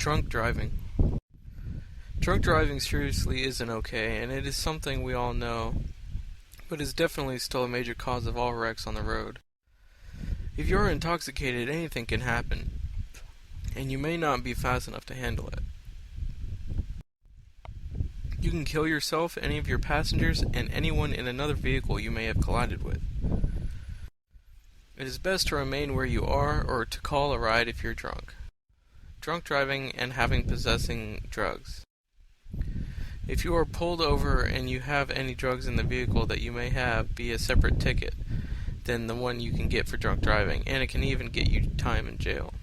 Drunk driving. Drunk driving seriously isn't okay, and it is something we all know, but is definitely still a major cause of all wrecks on the road. If you are intoxicated, anything can happen, and you may not be fast enough to handle it. You can kill yourself, any of your passengers, and anyone in another vehicle you may have collided with. It is best to remain where you are or to call a ride if you're drunk. Drunk driving and possessing drugs. If you are pulled over and you have any drugs in the vehicle that you may have, be a separate ticket than the one you can get for drunk driving, and it can even get you time in jail.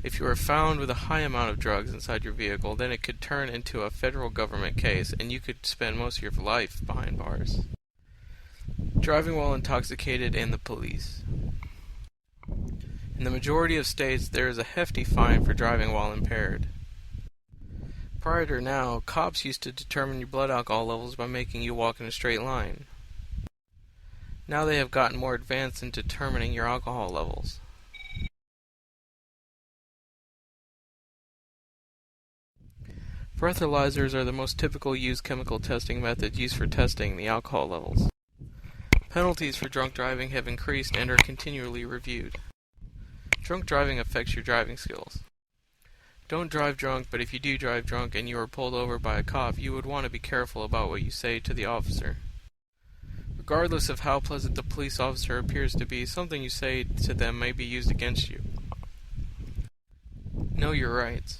If you are found with a high amount of drugs inside your vehicle, then it could turn into a federal government case, and you could spend most of your life behind bars. Driving while intoxicated and the police. In the majority of states, there is a hefty fine for driving while impaired. Prior to now, cops used to determine your blood alcohol levels by making you walk in a straight line. Now they have gotten more advanced in determining your alcohol levels. Breathalyzers are the most typical used chemical testing method used for testing the alcohol levels. Penalties for drunk driving have increased and are continually reviewed. Drunk driving affects your driving skills. Don't drive drunk, but if you do drive drunk and you are pulled over by a cop, you would want to be careful about what you say to the officer. Regardless of how pleasant the police officer appears to be, something you say to them may be used against you. Know your rights.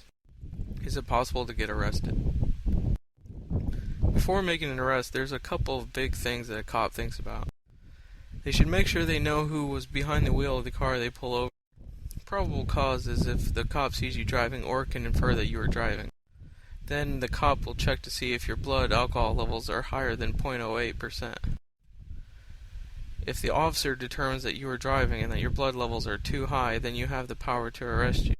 Is it possible to get arrested? Before making an arrest, there's a couple of big things that a cop thinks about. They should make sure they know who was behind the wheel of the car they pull over. Probable cause is if the cop sees you driving or can infer that you are driving. Then the cop will check to see if your blood alcohol levels are higher than 0.08%. If the officer determines that you are driving and that your blood levels are too high, then you have the power to arrest you.